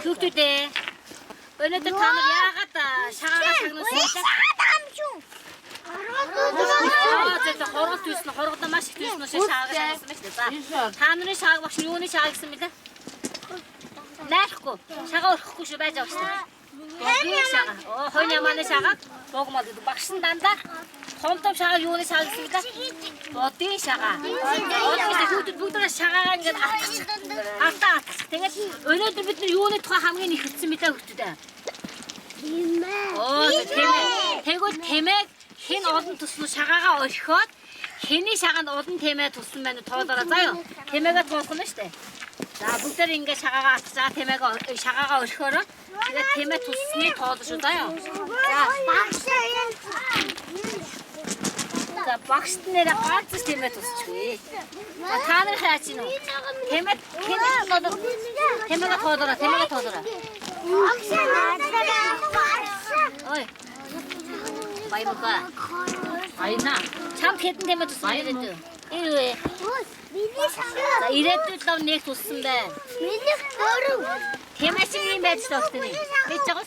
Хүүхдүүдээ. Өнөөдөр та нар яагаад шагаагаа сагнуулсан бэ? Хоргол түйсэн, хоргол маш их түйсэн учраас шагаагаа сагнуулсан байж тээ. За. Та нарын шааг багш юуны шааг гэсэн мэлээ? Найрахгүй. Шагаа өрөхгүй шүү байж байгаа шүү. Юуны шагаа? Хойны ямааны шагаа. Богмол гэдэг багш нь дандаа том шагаа юуны шааг гэсэн мэлээ? Бодын шагаа. Хүүхдүүд бүгдээ шагаагаа ингээд атчих. Тэгээд өнөөдөр бид нар юуны тухай хамгийн их хэлсэн мэлээ хүүхдүүдээ? Тэгвэл тэмээг хэн олон туслуу шагаагаа орхиод хэний шагаанд олон тэмээ туссан байна тоолоороо заа юу? Тэмээгээ тоолох нь шүү дээ. За бүгдээр ингээд шагаагаа атчих. За тэмээгээ шагаагаа орхиороо тэгээд тэмээ туссны тоолно шүү заа юу? За багшд нэрээ ганц тэмээ тусчихвээ. Та нар хаач юм уу? Тэмээ тэмээгээ тоолоороо. Ой. Баямка. Айна. Чам хэдэн тэмээ туссан ирээдүй. Ирвэ. За ирээдүйд лав нэг туссан байна. Миний өөрөө тэмээ шиг юм байж тохтны. Гэж байгаа.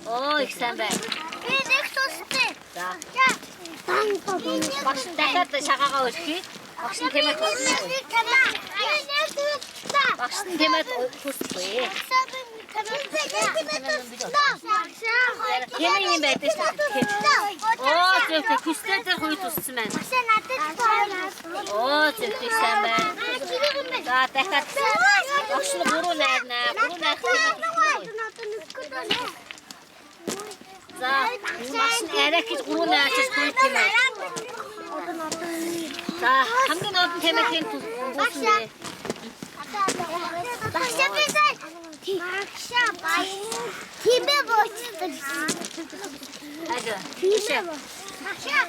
Ой, их сайн байна. Би нэг туссан. За. Багш дахиад шагаагаа өрхий. Багш нь тэмээ туссан. Багш нь тэмээ туссан. Тэмээ юм байдаг шүү дээ. Зөвхөн хүслээр дээр хүй туссан байна. Зөвхөн сайн байна. За дахиад багш нь 3 найрна. 3 найрах тэмээ туссан. За багш нь арай гэж 3 найрч хүй тэмээ. За хамгийн олон тэмээхийн туссан бэ. Багшаа бай. Тимээ боцсон. Ага. Багшаа.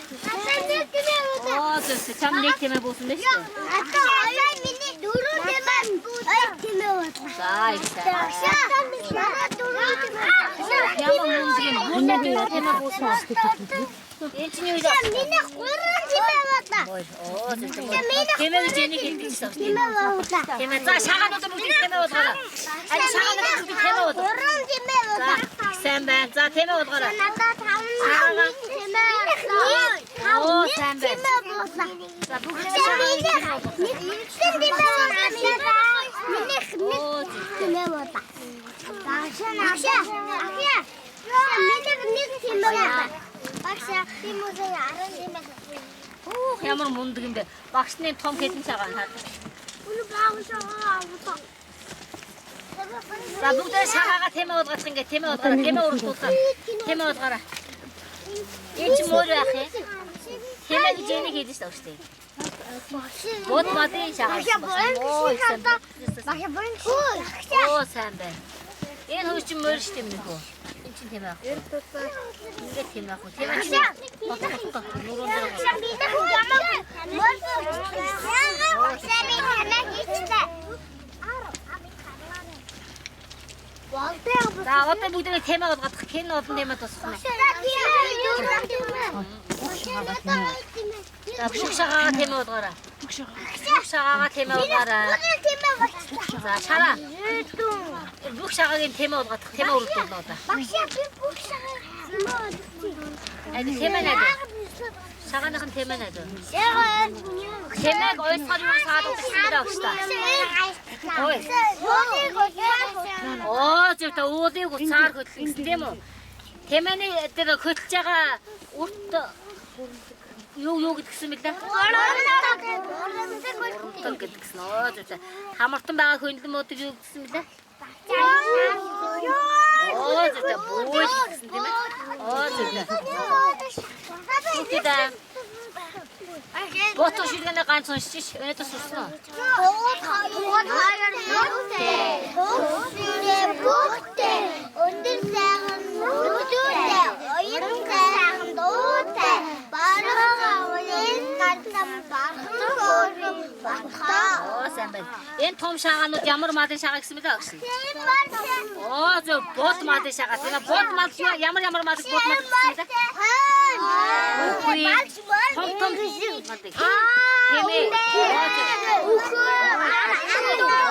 Зөв чам нэг тэмээ буусан дээ шүү. Аа миний 4 тэмээ тэмээ бодлоо. За ихтэй. Багшаа 4 тэмээ буусан. Энд чинь юу вэ? Миний 3 тэмээ бодлоо. Тэмээ жинийг хэлчихсэн. Тэмээ бодлоо. Тэмээ за шагаанууд бүгд тэмээ бодлоо. Али шагаанууд бүгд тэмээ бодлоо. 3 тэмээ бодлоо. Сайн байна. За тэмээ бодлоо. Надад 5 тэмээ бодлоо. Оо сайн байна. За бүгд шагаанууд тэмээ бодлоо. Миний тэмээ бодлоо. Багшаа. Миний нэг тэмээ бодлоо. Багшаа тэмээ 10 тэмээ. Ямар мундаг юм бэ? Багшны том хэдэн шагаан хаадаг. Үгүй багшаа аваа. За бүгдээ шагаагаа тэмээ болгох ингээ тэмээ урагшуулсан. Тэмээ болгоорой. Энд ч мөр яах юм? Тэмээ гэж энийг хэлж шүү дээ. Бод мадын шагаа. Оо сайн байна. Энэ хөө чи мөр шүү дээ мөхөө. Энд чинь тэмээ авах. Ингээ тэмээ авах. Тэмээ чи бодлоо. Нуруунд дээр. За одоо бүгдээ тэмээ болгох. Хэн олон тэмээ туссан бэ? За бүх шагаагаа тэмээ болгоорой. Бүх шагаагаа тэмээ болгоорой. За шараа. Бүх шагаагийн тэмээ болгох. Тэмээ өргөдүүлнэ одоо. Багшаа би бүх шагаа. Энд тэмээ нэ. Шагааныхан тэмээ нэ. Тэмээг ойсгоор юу саадаг гэсэн байх шүү дээ. Ой. Зөв та уулыг уцаар хөдлөн гэсэн тийм үү? Тэмээний дээр хөдлөж байгаа урт юу гэдгсэн мэлээ? Уртан гэдгсэн. Зөв та хамартан байгаа хөндлөн мөдөг юу гэдгсэн мэлээ? Зөв та бууж гэсэн тийм ээ? Зөв та. Бото шилгэнэ ганц уншиж өнөөдөр сурсан уу? Бүгдээ өндөр сайхан нүдүүтэй оюун сайхан дуутай баруун уулын гартам багтаа сайн байна. Энэ том шагаанууд ямар мадын шагаа гэсэн мэлээ агш. Оо зөв бод мадын шагаа. Тэгээ бод мад ямар мад бод мад гэсэн мэлээ. Том мад. Хэмээ.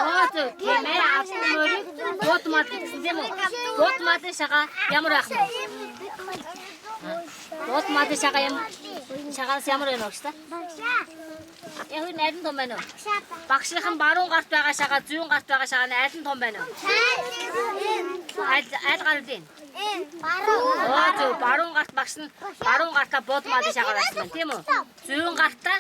Oo зөв. Хэмээ автоморыг бод мад гэсэн юм уу? Бод мадын шагаа ямар ах вэ? Бод мадын шагаа шагаас ямар байна вэ? Яг нь аль нь том байна вэ? Багшийнхан баруун гарт байгаа шагаа, зүүн гарт байгаа шагаа нь аль нь том байна вэ? Аль гар вэ? Аа зөв, баруун гарт багш нь баруун гартаа бод мадын шагаа байсан байна, тийм үү? Зүүн гартаа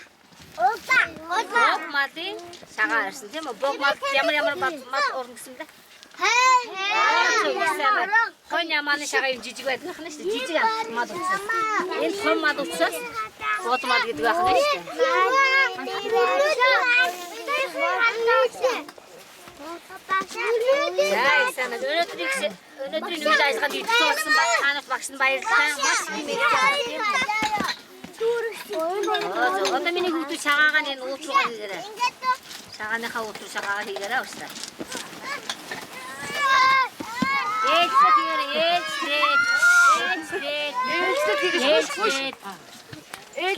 бод мадын шагаа ирсэн, тийм үү? Бод мад ямар мад урна гэсэн бэ? Хонь яманы шагаа юм жижиг байдаг байна шүү дээ. Жижиг мад учраас. Энэ том мад учраас бод мад гэдэг байна шүү дээ. Сайн өнөөдрийн үйл ажиллагаанд идэлцүүлсэн танаас багш нь баярлалаа. Маш их мэдээ. Одоо миний хүүхдүүд шагаагаа нэг уучраа хийгээрэй. Шагааныхаа уучраа шагаагаа хийгээрэй уусаа. Ээж